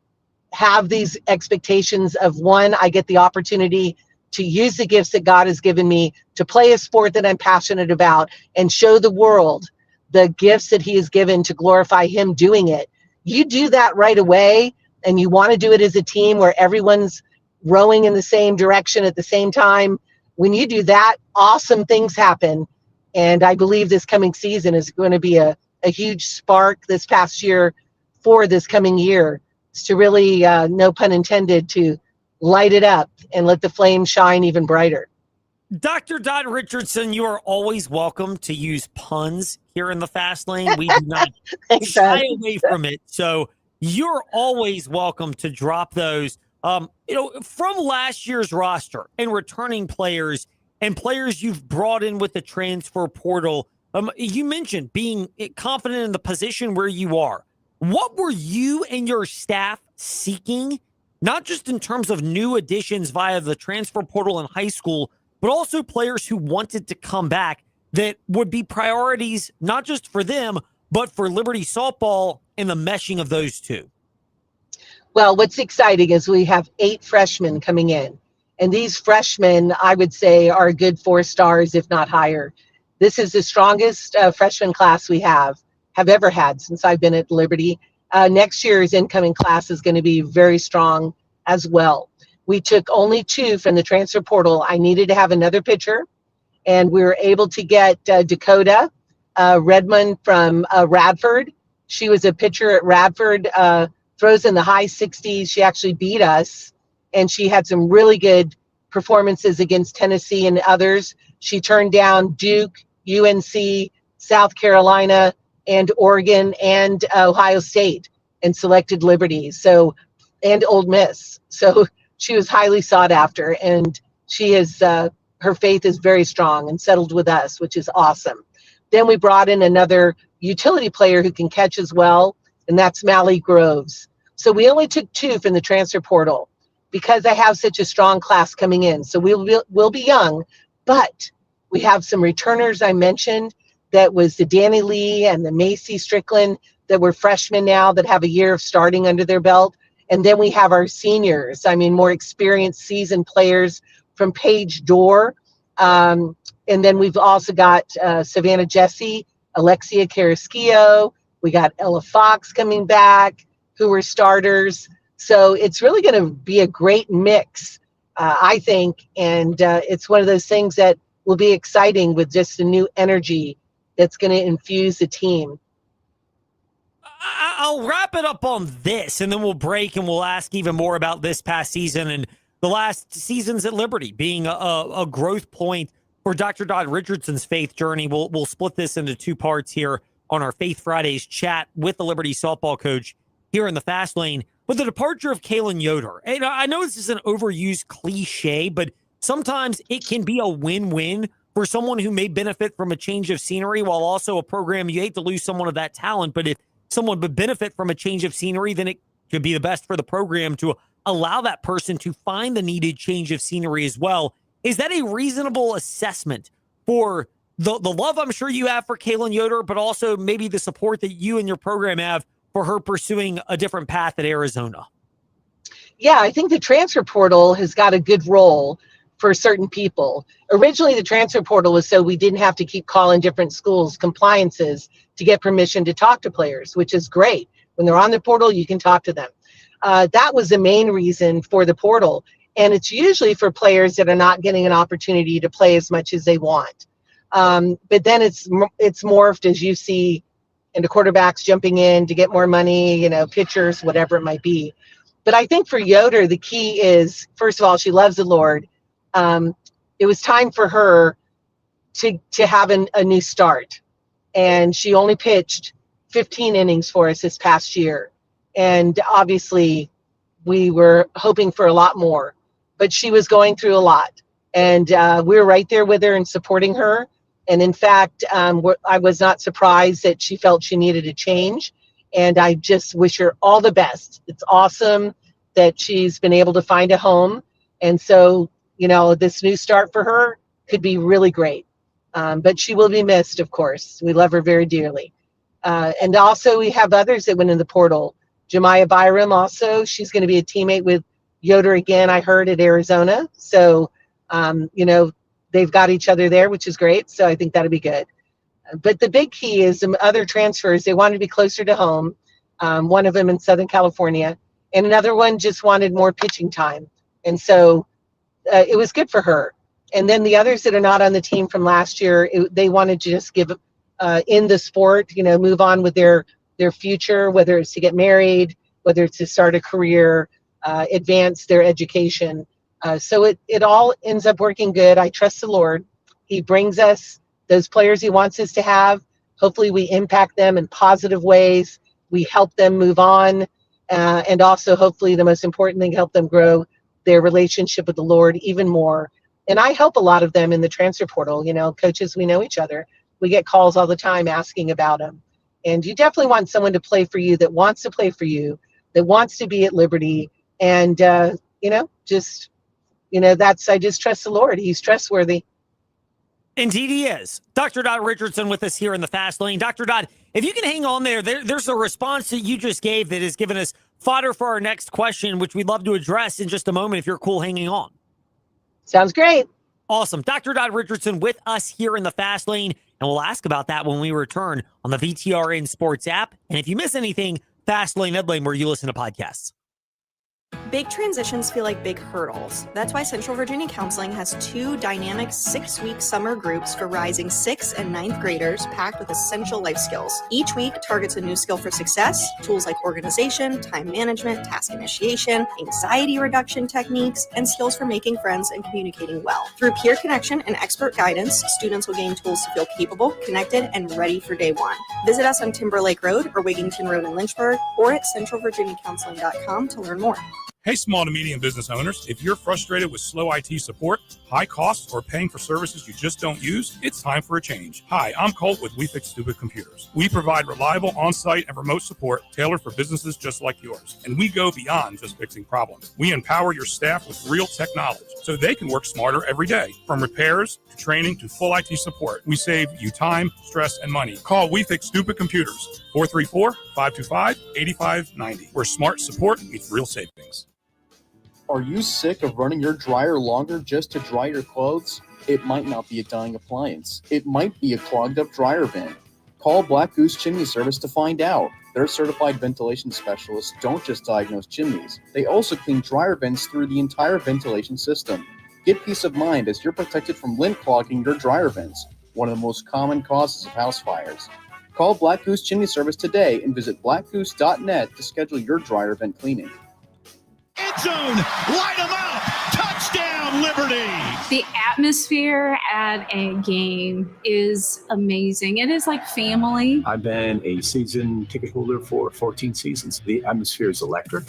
have these expectations of, one, I get the opportunity to use the gifts that God has given me to play a sport that I'm passionate about and show the world the gifts that he has given to glorify him doing it. You do that right away, and you want to do it as a team where everyone's rowing in the same direction at the same time. When you do that, awesome things happen. And I believe this coming season is going to be a huge spark this past year for this coming year. It's to really, no pun intended, to light it up and let the flame shine even brighter. Dr. Dodd Richardson, you are always welcome to use puns here in the Fast Lane. We do not shy away from it. So you're always welcome to drop those. From last year's roster and returning players and players you've brought in with the transfer portal, you mentioned being confident in the position where you are. What were you and your staff seeking, not just in terms of new additions via the transfer portal in high school, but also players who wanted to come back that would be priorities, not just for them, but for Liberty softball and the meshing of those two? Well, what's exciting is we have 8 freshmen coming in. And these freshmen, I would say, are a good 4 stars, if not higher. This is the strongest freshman class we have ever had since I've been at Liberty. Next year's incoming class is going to be very strong as well. We took only 2 from the transfer portal. I needed to have another pitcher, and we were able to get Dakota Redmond from Radford. She was a pitcher at Radford, throws in the high 60s. She actually beat us, and she had some really good performances against Tennessee and others. She turned down Duke, UNC, South Carolina, and Oregon, and Ohio State, and selected Liberty, and Ole Miss. So she was highly sought after, and she is her faith is very strong and settled with us, which is awesome. Then we brought in another utility player who can catch as well, and that's Mally Groves. So we only took 2 from the transfer portal because I have such a strong class coming in. So we'll be young, but we have some returners I mentioned. That was the Danny Lee and the Macy Strickland that were freshmen now that have a year of starting under their belt. And then we have our seniors, more experienced seasoned players from Paige Dorr. And then we've also got Savannah Jesse, Alexia Carrasquillo. We got Ella Fox coming back, who were starters. So it's really going to be a great mix, I think. And it's one of those things that will be exciting with just a new energy that's going to infuse the team. I'll wrap it up on this, and then we'll break and we'll ask even more about this past season and the last seasons at Liberty being a growth point for Dr. Dodd Richardson's faith journey. We'll split this into 2 parts here on our Faith Fridays chat with the Liberty softball coach here in the Fast Lane. With the departure of Kalen Yoder, and I know this is an overused cliche, but sometimes it can be a win-win for someone who may benefit from a change of scenery while also a program. You hate to lose someone of that talent, but if someone would benefit from a change of scenery, then it could be the best for the program to allow that person to find the needed change of scenery as well. Is that a reasonable assessment for the love I'm sure you have for Kalen Yoder, but also maybe the support that you and your program have for her pursuing a different path at Arizona? Yeah, I think the transfer portal has got a good role for certain people. Originally, the transfer portal was so we didn't have to keep calling different schools compliances to get permission to talk to players, which is great. When they're on the portal, you can talk to them. That was the main reason for the portal. And it's usually for players that are not getting an opportunity to play as much as they want. But then it's morphed, as you see, into quarterbacks jumping in to get more money, pitchers, whatever it might be. But I think for Yoder, the key is, first of all, she loves the Lord. It was time for her to have a new start. And she only pitched 15 innings for us this past year. And obviously, we were hoping for a lot more. But she was going through a lot. And we were right there with her and supporting her. And in fact, I was not surprised that she felt she needed a change. And I just wish her all the best. It's awesome that she's been able to find a home. And so, this new start for her could be really great. But she will be missed, of course. We love her very dearly. And also we have others that went in the portal. Jemiah Byram also, she's going to be a teammate with Yoder again, I heard, at Arizona. So, they've got each other there, which is great. So I think that'll be good. But the big key is some other transfers. They wanted to be closer to home. One of them in Southern California, and another one just wanted more pitching time. And so it was good for her. And then the others that are not on the team from last year, they wanted to just give in the sport, move on with their future, whether it's to get married, whether it's to start a career, advance their education. So it all ends up working good. I trust the Lord. He brings us those players he wants us to have. Hopefully we impact them in positive ways. We help them move on. And also, hopefully, the most important thing, help them grow their relationship with the Lord even more. And I help a lot of them in the transfer portal. Coaches, we know each other. We get calls all the time asking about them. And you definitely want someone to play for you that wants to play for you, that wants to be at Liberty. And, I just trust the Lord. He's trustworthy. Indeed he is. Dr. Dot Richardson with us here in the Fast Lane. Dr. Dot, if you can hang on there's a response that you just gave that has given us fodder for our next question, which we'd love to address in just a moment if you're cool hanging on. Sounds great. Awesome. Dr. Dot Richardson with us here in the Fast Lane, and we'll ask about that when we return on the VTRN Sports app. And if you miss anything, Fast Lane, Ed Lane, where you listen to podcasts. Big transitions feel like big hurdles. That's why Central Virginia Counseling has 2 dynamic 6-week summer groups for rising 6th and 9th graders packed with essential life skills. Each week targets a new skill for success, tools like organization, time management, task initiation, anxiety reduction techniques, and skills for making friends and communicating well. Through peer connection and expert guidance, students will gain tools to feel capable, connected, and ready for day one. Visit us on Timberlake Road or Wigington Road in Lynchburg or at centralvirginiacounseling.com to learn more. Hey, small to medium business owners, if you're frustrated with slow IT support, high costs, or paying for services you just don't use, it's time for a change. Hi, I'm Colt with We Fix Stupid Computers. We provide reliable on-site and remote support tailored for businesses just like yours. And we go beyond just fixing problems. We empower your staff with real technology so they can work smarter every day. From repairs to training to full IT support, we save you time, stress, and money. Call We Fix Stupid Computers, 434-525-8590, where smart support meets real savings. Are you sick of running your dryer longer just to dry your clothes? It might not be a dying appliance. It might be a clogged up dryer vent. Call Black Goose Chimney Service to find out. Their certified ventilation specialists don't just diagnose chimneys. They also clean dryer vents through the entire ventilation system. Get peace of mind as you're protected from lint clogging your dryer vents, one of the most common causes of house fires. Call Black Goose Chimney Service today and visit blackgoose.net to schedule your dryer vent cleaning. End zone, light them up, touchdown Liberty. The atmosphere at a game is amazing. It is like family. I've been a season ticket holder for 14 seasons. The atmosphere is electric.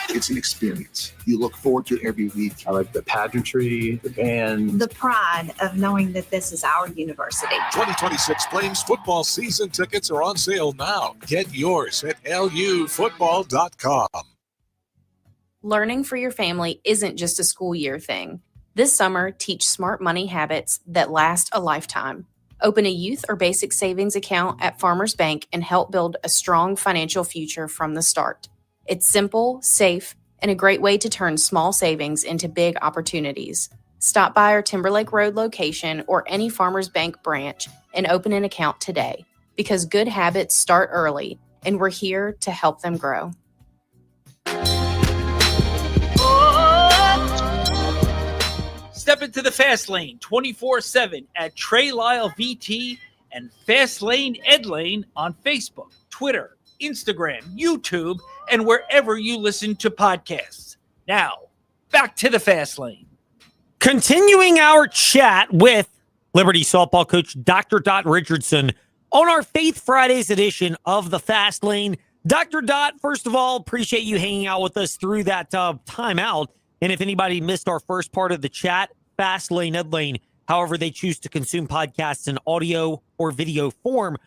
It's an experience. You look forward to every week. I like the pageantry, the band. The pride of knowing that this is our university. 2026 Flames football season tickets are on sale now. Get yours at lufootball.com. Learning for your family isn't just a school year thing. This summer, teach smart money habits that last a lifetime. Open a youth or basic savings account at Farmers Bank and help build a strong financial future from the start. It's simple, safe, and a great way to turn small savings into big opportunities. Stop by our Timberlake Road location or any Farmers Bank branch and open an account today, because good habits start early, and we're here to help them grow. Step into the Fast Lane 24/7 at Trey Lyle VT and Fast Lane Ed Lane on Facebook, Twitter, Instagram, YouTube, and wherever you listen to podcasts. Now, back to the Fast Lane. Continuing our chat with Liberty softball coach Dr. Dot Richardson on our Faith Fridays edition of the Fast Lane. Dr. Dot, first of all, appreciate you hanging out with us through that timeout. And if anybody missed our first part of the chat, Fast Lane, Ed Lane, however they choose to consume podcasts in audio or video form.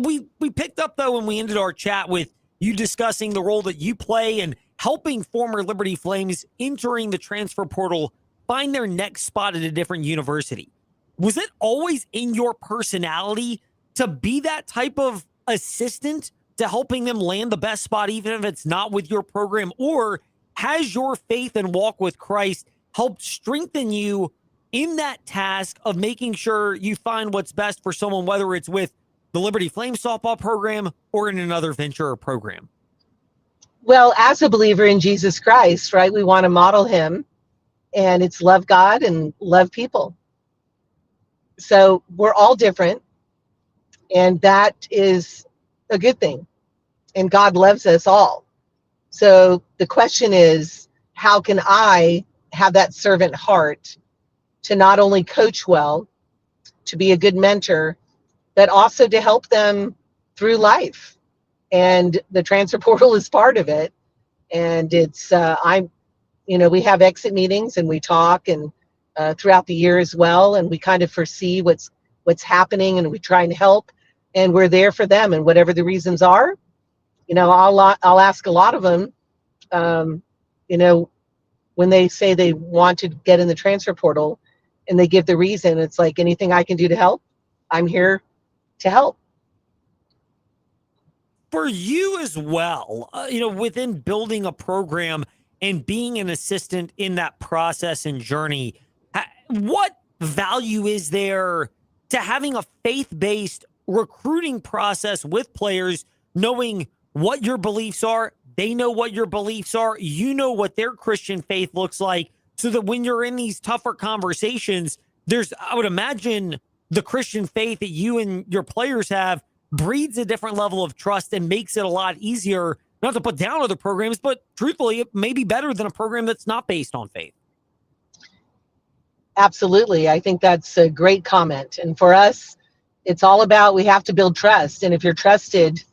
We picked up, though, when we ended our chat with you discussing the role that you play in helping former Liberty Flames entering the transfer portal find their next spot at a different university. Was it always in your personality to be that type of assistant to helping them land the best spot, even if it's not with your program? Or has your faith and walk with Christ helped strengthen you in that task of making sure you find what's best for someone, whether it's with the Liberty Flames softball program or in another venture or program? Well, as a believer in Jesus Christ, right, we want to model him, and it's love God and love people. So we're all different, and that is a good thing. And God loves us all. So the question is, how can I have that servant heart to not only coach well, to be a good mentor, but also to help them through life? And the transfer portal is part of it. And it's, we have exit meetings and we talk and throughout the year as well. And we kind of foresee what's happening, and we try and help, and we're there for them. And whatever the reasons are, I'll ask a lot of them, when they say they want to get in the transfer portal and they give the reason, it's like, anything I can do to help, I'm here to help. For you as well, within building a program and being an assistant in that process and journey, what value is there to having a faith-based recruiting process with players, knowing what your beliefs are, they know what your beliefs are, you know what their Christian faith looks like, so that when you're in these tougher conversations, I would imagine the Christian faith that you and your players have breeds a different level of trust and makes it a lot easier, not to put down other programs, but truthfully, it may be better than a program that's not based on faith. Absolutely. I think that's a great comment. And for us, it's all about, we have to build trust. And if you're trusted,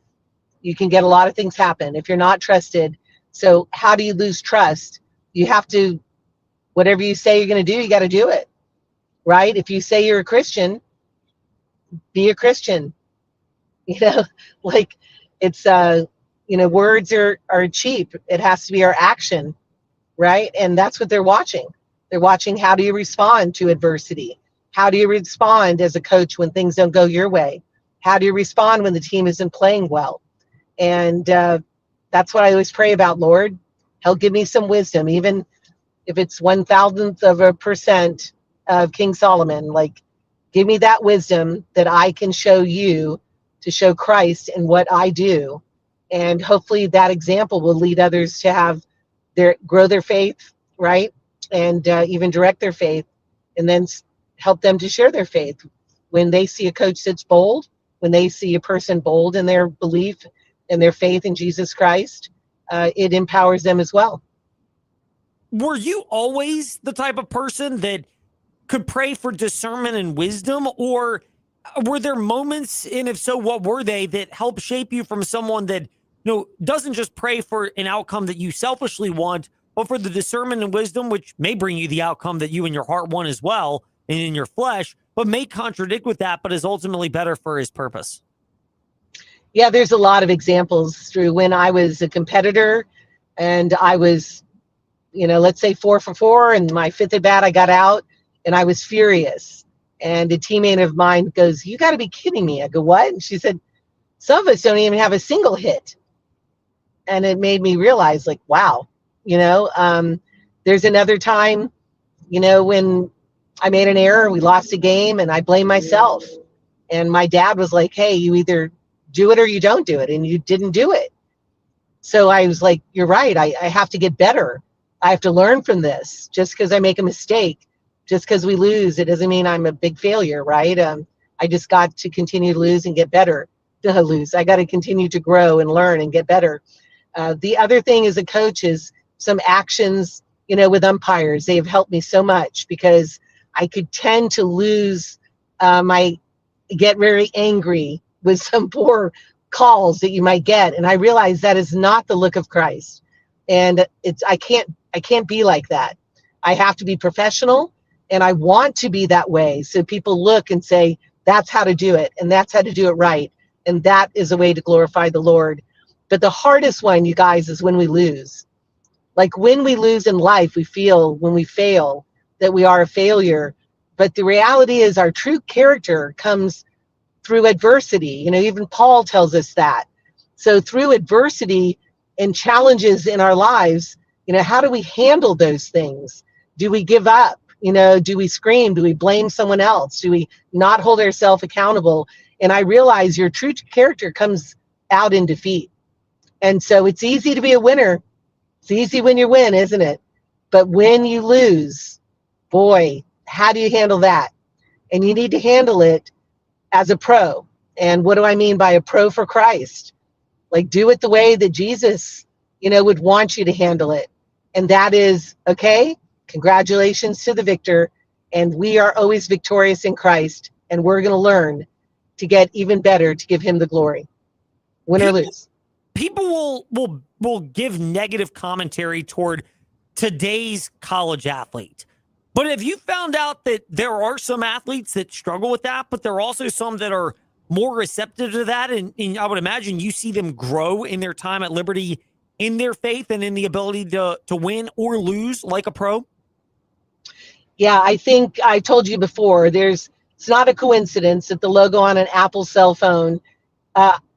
you can get a lot of things happen. If you're not trusted, so how do you lose trust? You have to, whatever you say you're going to do, you got to do it, right? If you say you're a Christian, be a Christian. It's, words are cheap. It has to be our action, right? And that's what they're watching. They're watching, how do you respond to adversity? How do you respond as a coach when things don't go your way? How do you respond when the team isn't playing well? And that's what I always pray about, Lord. Help give me some wisdom, even if it's 1,000% of King Solomon. Give me that wisdom that I can show you, to show Christ in what I do. And hopefully that example will lead others to grow their faith, right? And even direct their faith, and then help them to share their faith. When they see a coach that's bold, when they see a person bold in their belief and their faith in Jesus Christ, it empowers them as well. Were you always the type of person that could pray for discernment and wisdom, or were there moments, and if so, what were they, that helped shape you from someone that doesn't just pray for an outcome that you selfishly want, but for the discernment and wisdom, which may bring you the outcome that you and your heart want as well, and in your flesh, but may contradict with that, but is ultimately better for his purpose? Yeah, there's a lot of examples through when I was a competitor and I was, let's say 4 for 4, and my 5th at bat, I got out and I was furious. And a teammate of mine goes, "You got to be kidding me." I go, "What?" And she said, "Some of us don't even have a single hit." And it made me realize, wow, there's another time, when I made an error, we lost a game, and I blame myself. And my dad was like, "Hey, you either do it or you don't do it." And you didn't do it. So I was like, "You're right. I have to get better. I have to learn from this. Just because I make a mistake, just because we lose, it doesn't mean I'm a big failure, right? I just got to continue to lose and get better. I got to continue to grow and learn and get better." The other thing as a coach is some actions, with umpires. They have helped me so much, because I could tend to lose get very angry with some poor calls that you might get. And I realize that is not the look of Christ. And I can't be like that. I have to be professional. And I want to be that way. So people look and say, that's how to do it. And that's how to do it right. And that is a way to glorify the Lord. But the hardest one, you guys, is when we lose. Like when we lose in life, we feel when we fail that we are a failure. But the reality is our true character comes through adversity. You know, even Paul tells us that. So through adversity and challenges in our lives, you know, how do we handle those things? Do we give up? You know, do we scream? Do we blame someone else? Do we not hold ourselves accountable? And I realize your true character comes out in defeat. And so it's easy to be a winner. It's easy when you win, isn't it? But when you lose, boy, how do you handle that? And you need to handle it as a pro. And what do I mean by a pro for Christ? Like, do it the way that Jesus, you know, would want you to handle it. And that is, okay, congratulations to the victor. And we are always victorious in Christ. And we're going to learn to get even better to give him the glory. Win or lose. People will give negative commentary toward today's college athlete. But have you found out that there are some athletes that struggle with that, but there are also some that are more receptive to that? And I would imagine you see them grow in their time at Liberty, in their faith and in the ability to win or lose like a pro? Yeah, I think I told you before, it's not a coincidence that the logo on an Apple cell phone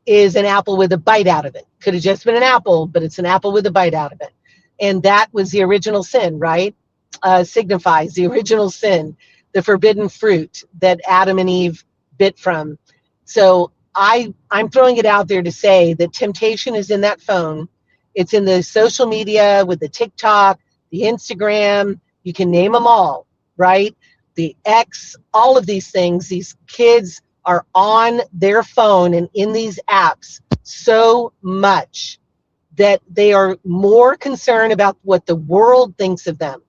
is an apple with a bite out of it. Could have just been an apple, but it's an apple with a bite out of it. And that was the original sin, right? Signifies the original sin, the forbidden fruit that Adam and Eve bit from. So I'm throwing it out there to say that temptation is in that phone. It's in the social media with the TikTok, the Instagram, you can name them all, right? The X, all of these things, these kids are on their phone and in these apps so much that they are more concerned about what the world thinks of them,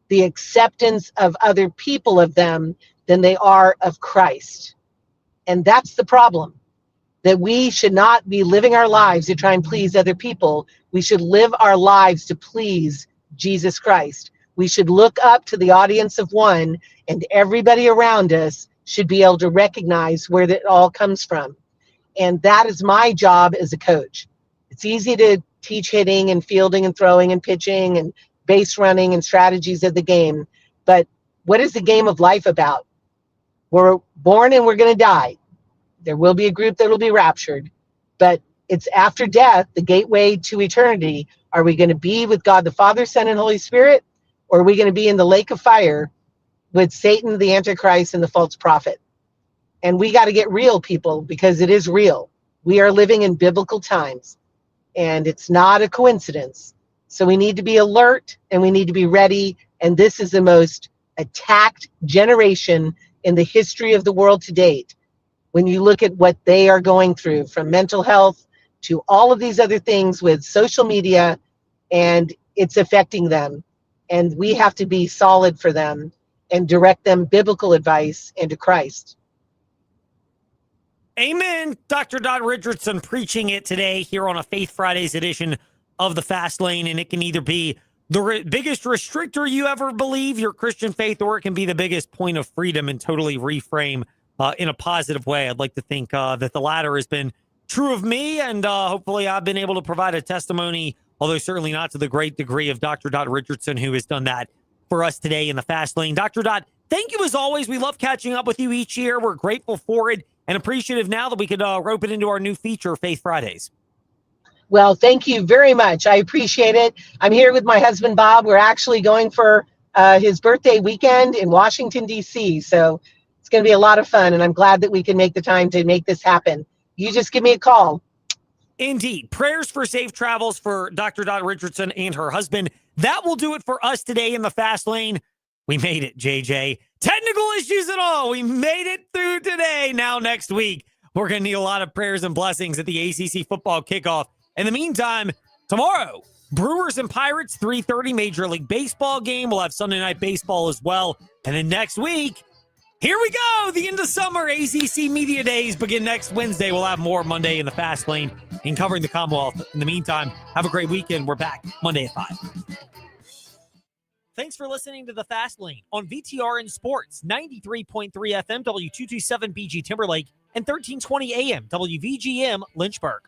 the acceptance of other people of them, than they are of Christ. And that's the problem, that we should not be living our lives to try and please other people. We should live our lives to please Jesus Christ. We should look up to the audience of one, and everybody around us should be able to recognize where that all comes from. And that is my job as a coach. It's easy to teach hitting and fielding and throwing and pitching and base running and strategies of the game. But what is the game of life about? We're born and we're going to die. There will be a group that will be raptured. But it's after death, the gateway to eternity. Are we going to be with God the Father, Son, and Holy Spirit? Or are we going to be in the lake of fire with Satan, the Antichrist, and the false prophet? And we got to get real, people, because it is real. We are living in biblical times, and it's not a coincidence. So we need to be alert, and we need to be ready. And this is the most attacked generation in the history of the world to date. When you look at what they are going through, from mental health to all of these other things with social media, and it's affecting them. And we have to be solid for them and direct them biblical advice into Christ. Amen. Dr. Don Richardson preaching it today here on a Faith Fridays edition of the Fast Lane. And it can either be the biggest restrictor you ever believe your Christian faith, or it can be the biggest point of freedom and totally reframe in a positive way. I'd like to think that the latter has been true of me, and hopefully I've been able to provide a testimony, although certainly not to the great degree of Dr. Dot Richardson, who has done that for us today in the Fast Lane. Dr. Dot, thank you as always. We love catching up with you each year. We're grateful for it and appreciative now that we could rope it into our new feature, Faith Fridays. Well, thank you very much. I appreciate it. I'm here with my husband, Bob. We're actually going for his birthday weekend in Washington, D.C. So it's going to be a lot of fun, and I'm glad that we can make the time to make this happen. You just give me a call. Indeed. Prayers for safe travels for Dr. Dot Richardson and her husband. That will do it for us today in the Fast Lane. We made it, JJ. Technical issues and all. We made it through today. Now next week, we're going to need a lot of prayers and blessings at the ACC football kickoff. In the meantime, tomorrow, Brewers and Pirates, 3:30 Major League Baseball game. We'll have Sunday Night Baseball as well. And then next week, here we go. The end of summer ACC Media Days begin next Wednesday. We'll have more Monday in the Fast Lane and covering the Commonwealth. In the meantime, have a great weekend. We're back Monday at 5. Thanks for listening to The Fast Lane on VTRN Sports, 93.3 FM, W227 BG Timberlake, and 1320 AM, WVGM Lynchburg.